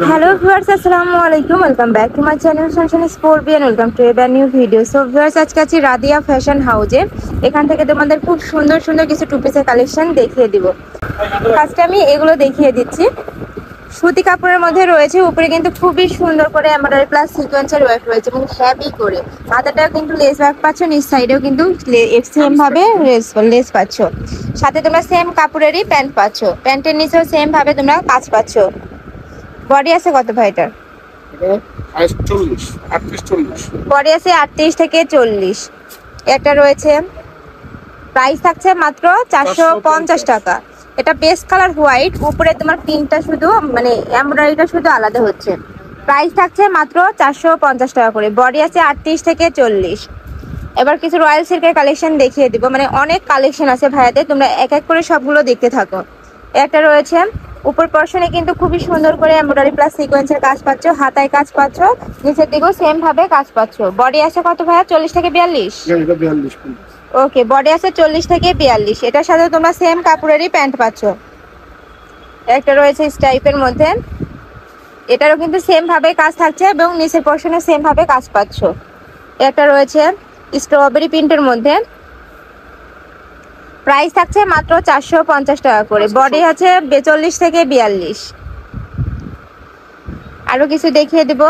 Hello viewers, আসসালামু আলাইকুম, welcome back to my channel Sunshine scorpion. Welcome to A brand new video. So viewers, আজকে আছি Radia fashion হাউজে। এখান থেকে তোমাদের খুব সুন্দর সুন্দর কিছু টু পিসের কালেকশন দেখিয়ে দিব। ফার্স্টে আমি এগুলো দেখিয়ে দিচ্ছি। সুতি কাপড়ের মধ্যে রয়েছে, উপরে কিন্তু খুবই সুন্দর করে এমব্রয়ডারি প্লাস সিকোয়েন্সের ওয়ার্ক রয়েছে এবং হেভি করে। হাতাটাও কিন্তু লেস ওয়ার্ক পাচ্ছ, নিচ সাইডেও কিন্তু সেম ভাবে লেস পাচ্ছ। সাথে তোমরা সেম কাপড়েরই প্যান্ট পাচ্ছ, প্যান্টের নিচেও সেম ভাবে তোমরা কাজ পাচ্ছ। বডি আছে কত ভাই এটার? বডি আছে 38 থেকে 40। এটা রয়েছে, প্রাইস থাকছে মাত্র 450 টাকা। এটা বেস কালার হোয়াইট, উপরে তোমার প্রিন্টটা শুধু মানে এমব্রয়ডারিটা শুধু আলাদা হচ্ছে। প্রাইস থাকছে মাত্র 450 টাকা করে। বডি আছে 38 থেকে 40। এবার কিছু রয়্যাল সিল্কের কালেকশন দেখিয়ে দিব, মানে অনেক কালেকশন আছে ভাইয়াদের, তোমরা এক এক করে সবগুলো দেখতে থাকো। একটা রয়েছে, উপর পর্শনে কিন্তু খুবই সুন্দর করে এমব্রয়ডারি প্লাস সিকোয়েন্সের কাজ পাচ্ছ, হাতায় কাজ পাচ্ছ, নিচের দিকেও সেম ভাবে কাজ পাচ্ছ। বডি আছে কত ভাইয়া? 40 থেকে 42। ওকে, বডি আছে 40 থেকে 42। এটার সাথে তোমরা সেম কাপড়েরই প্যান্ট পাচ্ছ। একটা রয়েছে স্টাইপের মধ্যে, এটারও কিন্তু সেম ভাবে কাজ থাকছে এবং নিচের পর্শনে সেম ভাবে কাজ পাচ্ছ। একটা রয়েছে স্ট্রবেরি প্রিন্টের মধ্যে, প্রাইস থাকছে মাত্র 450 টাকা করে। বডি আছে 42 থেকে 42। আরো কিছু দেখিয়ে দিব।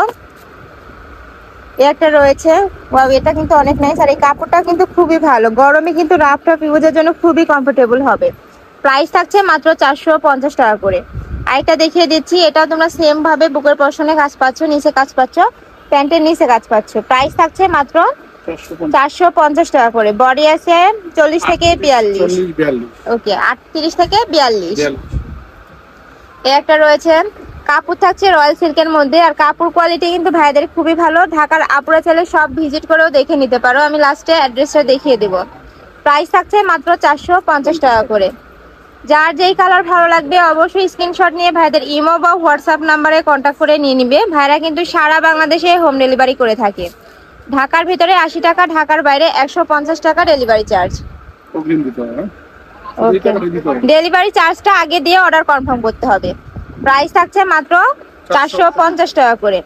একটা রয়েছে, এটা কিন্তু অনেক নাইস, আর এই কাপড়টা কিন্তু খুবই ভালো, গরমে কিন্তু রাফ টাফ ইউজের জন্য খুবই কমফোর্টেবল হবে। প্রাইস থাকছে মাত্র 450 টাকা করে। আরেকটা দেখিয়ে দিচ্ছি, এটা তোমরা সেম ভাবে বুকের পশনে কাজ পাচ্ছ, নিচে কাজ পাচ্ছ, প্যান্টের নিচে কাজ পাচ্ছ। প্রাইস থাকছে মাত্র 450 টাকা করে। বডি আছে 40 থেকে 42। ওকে, 38 থেকে 42। একটা রয়েছে, কাপড় থাকছে রয়্যাল সিল্কের মধ্যে, আর কাপড় কোয়ালিটি কিন্তু ভাইদের খুবই ভালো। ঢাকার আপুরা চাইলে সব ভিজিট করেও দেখে নিতে পারো, আমি লাস্টে অ্যাড্রেসটা দেখিয়ে দেব। প্রাইস থাকছে মাত্র 450 টাকা করে। যার যেই কালার ভালো লাগবে অবশ্যই স্ক্রিনশট নিয়ে ভাইদের ইমো বা হোয়াটসঅ্যাপ নাম্বারে কন্ট্যাক্ট করে নিয়ে নিবে। ভাইরা কিন্তু সারা বাংলাদেশে হোম ডেলিভারি করে থাকে। ঢাকার ভিতরে 80 টাকা, ঢাকার বাইরে 150 টাকা ডেলিভারি চার্জ। ডেলিভারি চার্জটা আগে দিয়ে অর্ডার কনফার্ম করতে হবে। প্রাইস থাকছে মাত্র 450 টাকা করে।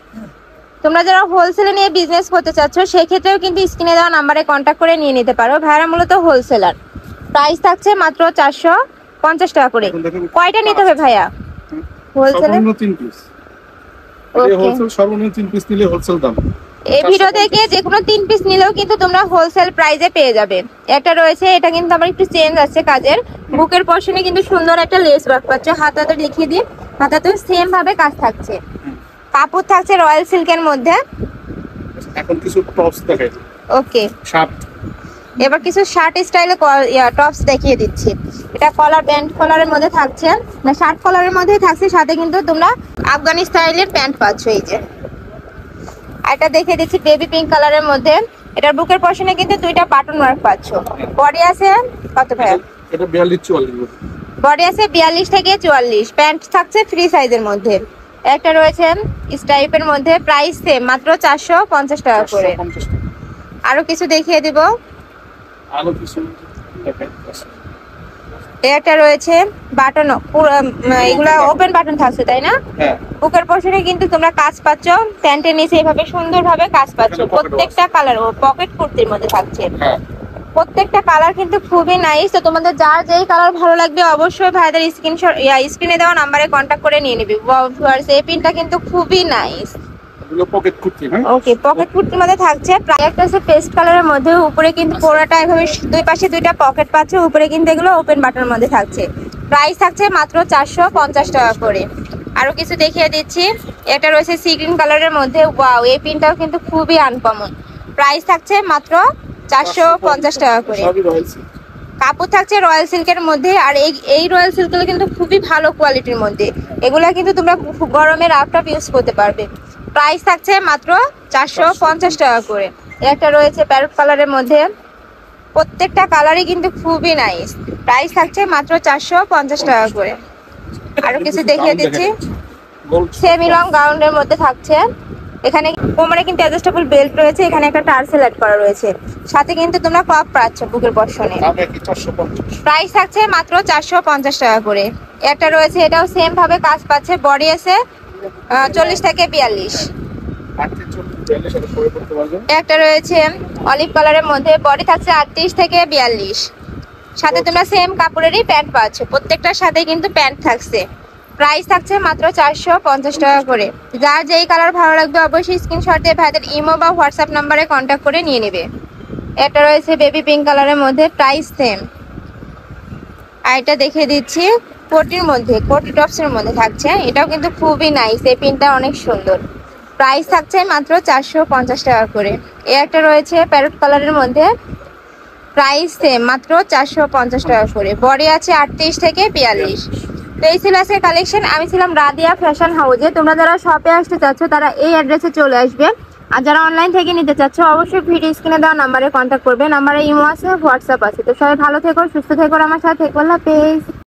তোমরা যারা হোলসেলে নিয়ে বিজনেস করতে চাচ্ছ সেক্ষেত্রেও কিন্তু স্ক্রিনে দেওয়া নাম্বারে কন্ট্যাক্ট করে নিয়ে নিতে পারো। ভাইরা মূলত হোলসেলার। প্রাইস থাকছে মাত্র 450 টাকা করে। কয়টা নিতে হবে ভাইয়া? হোলসেলে এই ভিডিও থেকে যে কোনো 3 পিস নিলেও কিন্তু তোমরা হোলসেল প্রাইসে পেয়ে যাবে। একটা রয়েছে, এটা কিন্তু আমার একটু চেঞ্জ আছে কাজের, বুকের পশনে কিন্তু সুন্দর একটা লেস ওয়ার্ক পাচ্ছ, হাতাতে দেখিয়ে দিই, হাতাতে সেম ভাবে কাজ থাকছে। কাপড় থাকছে রয়্যাল সিল্কের মধ্যে। এখন কিছু টপস দেখাই। ওকে, শার্ট। এবার কিছু শার্ট স্টাইলে টপস দেখিয়ে দিচ্ছি। এটা কলার, ব্যান্ড কলারের মধ্যে থাকছে, না শার্ট কলারের মধ্যেই থাকছে, সাথে কিন্তু তোমরা আফগানি স্টাইলের প্যান্ট পাচ্ছ। এই যে এটা দেখিয়ে দিচ্ছি বেবি পিঙ্ক কালারের মধ্যে, এটার বুকের পশনে কিন্তু 2টা বাটন ওয়ার্ক পাচ্ছ। বডি আছে কত ভাইয়া? এটা 42-44। বডি আছে 42 থেকে 44। প্যান্ট থাকছে ফ্রি সাইজের মধ্যে। একটা রয়েছে স্টাইপের মধ্যে, প্রাইস সেম মাত্র 450 টাকা করে। আরো কিছু দেখিয়ে দিব। আরো কিছু দেখাই। একটা রয়েছে বাটন, এগুলা ওপেন বাটন থাকছে তাই না? হ্যাঁ। বুকের পশনে কিন্তু তোমরা কাজ পাচ্ছ, প্যান্টের নিচে এইভাবে সুন্দরভাবে কাজ পাচ্ছ। প্রত্যেকটা কালার ও পকেট কুর্তির মধ্যে থাকছে। হ্যাঁ, প্রত্যেকটা কালার কিন্তু খুবই নাইস। তো তোমাদের যার যেই কালার ভালো লাগবে অবশ্যই ভাইদের স্ক্রিনে দেওয়া নাম্বারে কন্ট্যাক্ট করে নিয়ে নিবি। এই পিনটা কিন্তু খুবই নাইস। এগুলো পকেট কুর্তি। হ্যাঁ, ওকে, পকেট কুর্তির মধ্যে থাকছে। প্রায় একটা আছে পেস্ট কালারের মধ্যে, উপরে কিন্তু পুরোটা এভাবে দুই পাশে 2টা পকেট পাচ্ছে, উপরে কিন্তু এগুলো ওপেন বাটনের মধ্যে থাকছে। প্রাইস থাকছে মাত্র 450 টাকা করে। আরো কিছু দেখিয়ে দিচ্ছি। এটা রয়েছে সি গ্রিন কালারের মধ্যে, ওয়াও, এই পিনটাও কিন্তু খুবই আনকমন। প্রাইস থাকছে মাত্র 450 টাকা করে। কাপড় থাকছে রয়্যাল সিল্কের মধ্যে, আর এই রয়্যাল সিল্কগুলো কিন্তু খুবই ভালো কোয়ালিটির মধ্যে। এগুলা কিন্তু তোমরা গরমে রাফ টাফ ইউজ করতে পারবে। প্রাইস থাকছে মাত্র 450 টাকা করে। একটা রয়েছে প্যারট কালারের মধ্যে, প্রত্যেকটা কালারই কিন্তু খুবই নাইস। প্রাইস থাকছে মাত্র 450 টাকা করে। আরো কিছু দেখিয়ে দিচ্ছি। সেমি লং গাউনের মধ্যে থাকছে, এখানে কোমরে কিন্তু অ্যাডজাস্টেবল বেল্ট রয়েছে, এখানে একটা টার্সেল অ্যাড করা রয়েছে, সাথে কিন্তু তোমরা কপ পাচ্ছ বুকের পশনে। প্রাইস থাকছে মাত্র 450 টাকা করে। একটা রয়েছে, এটাও সেম ভাবে কাজ পাচ্ছে, বডি আছে 40 থেকে 42। 38-40-42 এটা পরে করতে পারবেন। একটা রয়েছে অলিভ কালারের মধ্যে, বডি থাকছে 38 থেকে 42। সাথে তোমরা সেম কাপড়েরই প্যান্ট পাচ্ছ, প্রত্যেকটার সাথে কিন্তু প্যান্ট থাকছে। প্রাইস থাকছে মাত্র 450 টাকা করে। যার যেই কালার ভালো লাগবে অবশ্যই স্ক্রিনশট দিয়ে ভাইদের ইমো বা হোয়াটসঅ্যাপ নাম্বারে কন্ট্যাক্ট করে নিয়ে নেবে। এটা রয়েছে বেবি পিঙ্ক কালারের মধ্যে, প্রাইস সেম। আর এটা দেখিয়ে দিচ্ছি কোটির মধ্যে, কোটি টপসের মধ্যে থাকছে, এটাও কিন্তু খুবই নাইস, এই পিনটা অনেক সুন্দর। প্রাইস থাকছে মাত্র 450 টাকা করে। এই একটা রয়েছে প্যারট কালারের মধ্যে, প্রাইস সেম মাত্র 450 টাকা করে। বডি আছে 38 থেকে 42। তো এই ছিল আজকের কালেকশন। আমি ছিলাম রাদিয়া ফ্যাশন হাউজে। তোমরা যারা শপে আসতে চাচ্ছ তারা এই অ্যাড্রেসে চলে আসবে, আর যারা অনলাইন থেকে নিতে চাচ্ছ অবশ্যই ভিডিও স্ক্রিনে দেওয়া নাম্বারে কন্ট্যাক্ট করবে। নাম্বারে ইমো আছে, হোয়াটসঅ্যাপ আছে। তো সবাই ভালো থেকো, সুস্থ থেকো, আমার সাথে থেকো। আল্লাহ হাফেজ।